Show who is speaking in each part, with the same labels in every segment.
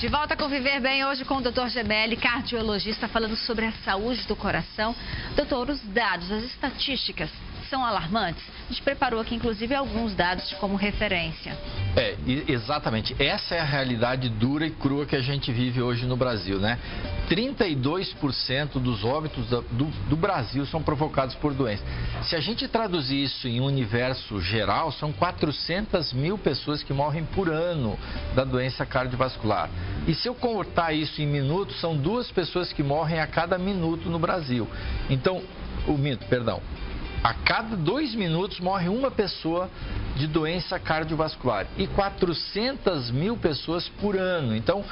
Speaker 1: De volta com Viver Bem, hoje com o Dr. Gemelli, cardiologista, falando sobre a saúde do coração. Doutor, os dados, as estatísticas são alarmantes? A gente preparou aqui, inclusive, alguns dados como referência.
Speaker 2: Exatamente. Essa é a realidade dura e crua que a gente vive hoje no Brasil, né? 32% dos óbitos do Brasil são provocados por doenças. Se a gente traduzir isso em universo geral, são 400 mil pessoas que morrem por ano da doença cardiovascular. E se eu cortar isso em minutos, são 2 pessoas que morrem a cada minuto no Brasil. Então, a cada 2 minutos morre uma pessoa de doença cardiovascular e 400 mil pessoas por ano. Então,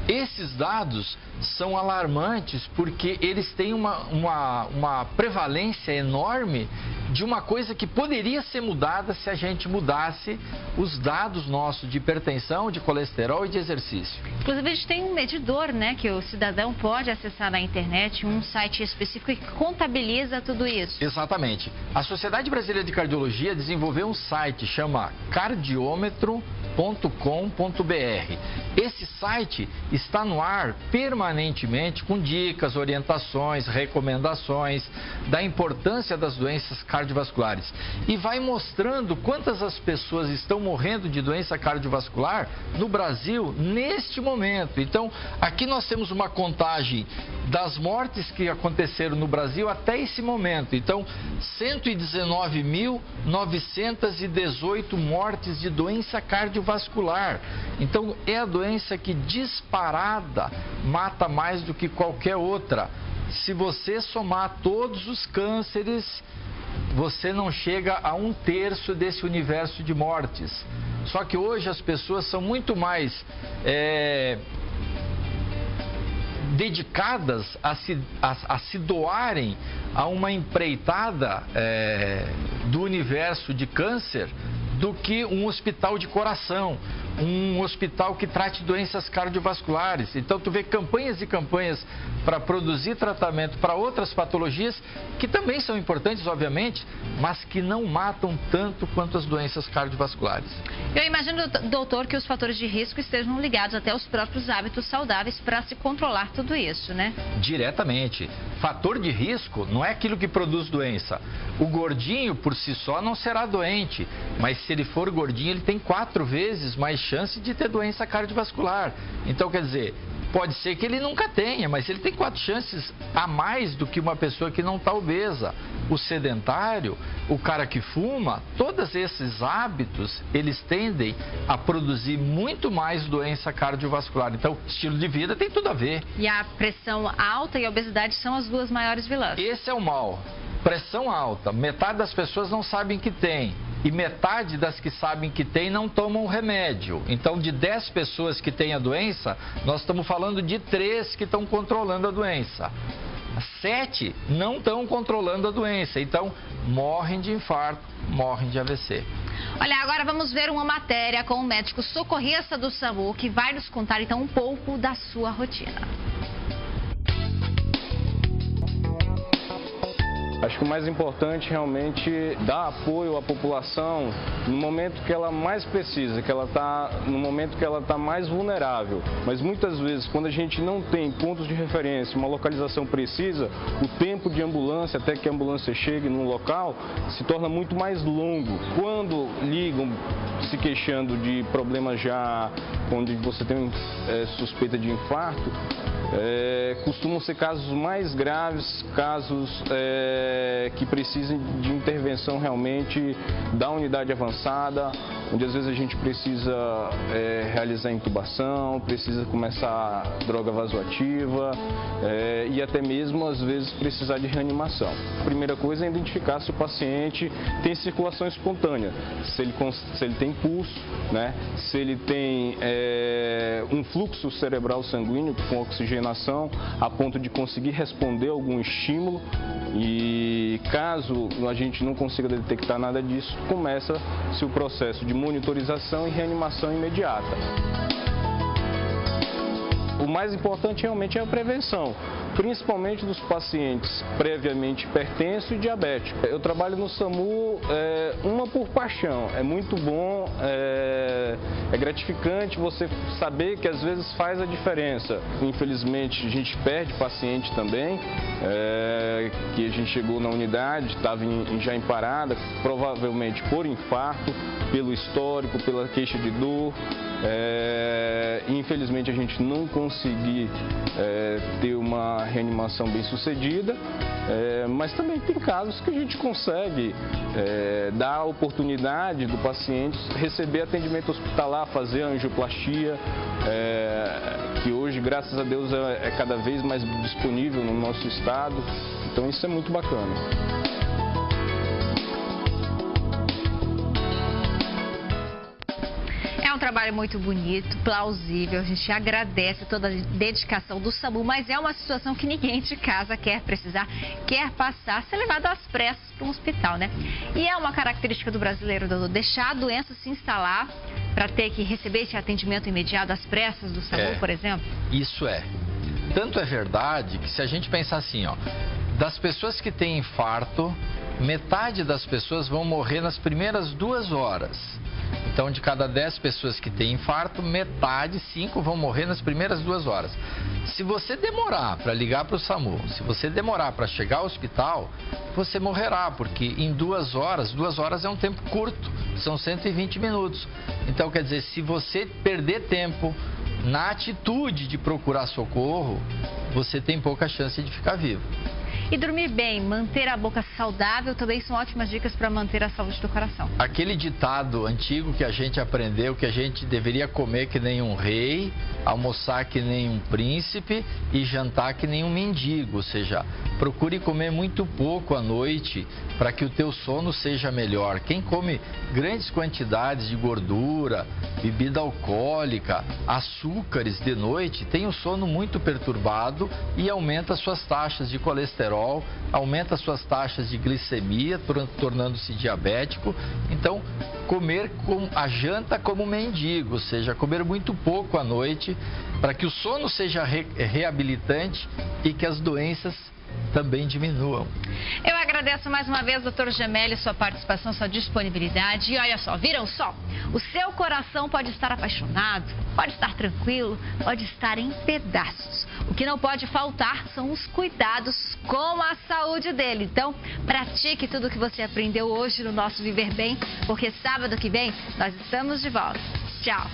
Speaker 2: esses dados são alarmantes porque eles têm uma prevalência enorme de uma coisa que poderia ser mudada se a gente mudasse os dados nossos de hipertensão, de colesterol e de exercício.
Speaker 1: Inclusive, a gente tem um medidor, né, que o cidadão pode acessar na internet, um site específico que contabiliza tudo isso.
Speaker 2: Exatamente. A Sociedade Brasileira de Cardiologia desenvolveu um site, chama cardiômetro.com.br. Esse site está no ar permanentemente com dicas, orientações, recomendações da importância das doenças cardiovasculares e vai mostrando quantas as pessoas estão morrendo de doença cardiovascular no Brasil neste momento. Então, aqui nós temos uma contagem das mortes que aconteceram no Brasil até esse momento. Então, 119.918 mortes de doença cardiovascular. Então, é a doença que disparada mata mais do que qualquer outra. Se você somar todos os cânceres, você não chega a 1/3 desse universo de mortes. Só que hoje as pessoas são muito mais dedicadas a se doarem a uma empreitada do universo de câncer do que um hospital de coração, um hospital que trate doenças cardiovasculares. Então, tu vê campanhas e campanhas para produzir tratamento para outras patologias que também são importantes, obviamente, mas que não matam tanto quanto as doenças cardiovasculares.
Speaker 1: Eu imagino, doutor, que os fatores de risco estejam ligados até aos próprios hábitos saudáveis para se controlar tudo isso, né?
Speaker 2: Diretamente. Fator de risco não é aquilo que produz doença. O gordinho, por si só, não será doente, mas se ele for gordinho, ele tem 4 vezes mais chance de ter doença cardiovascular. Então, quer dizer, pode ser que ele nunca tenha, mas ele tem 4 chances a mais do que uma pessoa que não está obesa. O sedentário, o cara que fuma, todos esses hábitos, eles tendem a produzir muito mais doença cardiovascular. Então, estilo de vida tem tudo a ver.
Speaker 1: E a pressão alta e a obesidade são as 2 maiores vilãs.
Speaker 2: Esse é o mal. Pressão alta, metade das pessoas não sabem que tem. E metade das que sabem que tem não tomam remédio. Então, de 10 pessoas que têm a doença, nós estamos falando de 3 que estão controlando a doença. 7 não estão controlando a doença. Então, morrem de infarto, morrem de AVC.
Speaker 1: Olha, agora vamos ver uma matéria com o médico socorrista do SAMU, que vai nos contar, então, um pouco da sua rotina.
Speaker 3: Acho que o mais importante realmente é dar apoio à população no momento que ela mais precisa, no momento que ela está mais vulnerável. Mas muitas vezes, quando a gente não tem pontos de referência, uma localização precisa, o tempo de ambulância até que a ambulância chegue no local se torna muito mais longo. Quando ligam se queixando de problemas já onde você tem suspeita de infarto, costumam ser casos mais graves, casos que precisem de intervenção realmente da unidade avançada, onde às vezes a gente precisa realizar intubação, precisa começar droga vasoativa e até mesmo às vezes precisar de reanimação. A primeira coisa é identificar se o paciente tem circulação espontânea, se ele tem pulso, né? Se ele tem um fluxo cerebral sanguíneo com oxigenação a ponto de conseguir responder a algum estímulo. E caso a gente não consiga detectar nada disso, começa-se o processo de monitorização e reanimação imediata. O mais importante realmente é a prevenção. principalmente dos pacientes previamente hipertensos e diabéticos. Eu trabalho no SAMU, uma por paixão, é muito bom, é gratificante você saber que às vezes faz a diferença. Infelizmente a gente perde paciente também, que a gente chegou na unidade, estava já em parada, provavelmente por infarto, pelo histórico, pela queixa de dor. Infelizmente a gente não conseguiu ter uma reanimação bem sucedida, mas também tem casos que a gente consegue dar a oportunidade do paciente receber atendimento hospitalar, fazer angioplastia, que hoje, graças a Deus, é cada vez mais disponível no nosso estado, então isso é muito bacana.
Speaker 1: É um trabalho muito bonito, plausível, a gente agradece toda a dedicação do SAMU, mas é uma situação que ninguém de casa quer precisar, quer passar, ser levado às pressas para um hospital, né? E é uma característica do brasileiro, doutor, deixar a doença se instalar para ter que receber esse atendimento imediato às pressas do SAMU, por exemplo?
Speaker 2: Isso é. Tanto é verdade que se a gente pensar assim, ó, das pessoas que têm infarto, metade das pessoas vão morrer nas primeiras 2 horas. Então, de cada 10 pessoas que têm infarto, metade, 5, vão morrer nas primeiras 2 horas. Se você demorar para ligar para o SAMU, se você demorar para chegar ao hospital, você morrerá, porque em 2 horas é um tempo curto, são 120 minutos. Então, quer dizer, se você perder tempo na atitude de procurar socorro, você tem pouca chance de ficar vivo.
Speaker 1: E dormir bem, manter a boca saudável também são ótimas dicas para manter a saúde do coração.
Speaker 2: Aquele ditado antigo que a gente aprendeu, que a gente deveria comer que nem um rei, almoçar que nem um príncipe e jantar que nem um mendigo. Ou seja, procure comer muito pouco à noite para que o teu sono seja melhor. Quem come grandes quantidades de gordura, bebida alcoólica, açúcares de noite, tem o sono muito perturbado e aumenta suas taxas de colesterol, aumenta suas taxas de glicemia, tornando-se diabético. Então, comer a janta como mendigo, ou seja, comer muito pouco à noite, para que o sono seja reabilitante e que as doenças também diminuam.
Speaker 1: Eu agradeço mais uma vez, doutor Gemelli, sua participação, sua disponibilidade. E olha só, viram só? O seu coração pode estar apaixonado, pode estar tranquilo, pode estar em pedaços. O que não pode faltar são os cuidados com a saúde dele. Então, pratique tudo o que você aprendeu hoje no nosso Viver Bem, porque sábado que vem nós estamos de volta. Tchau!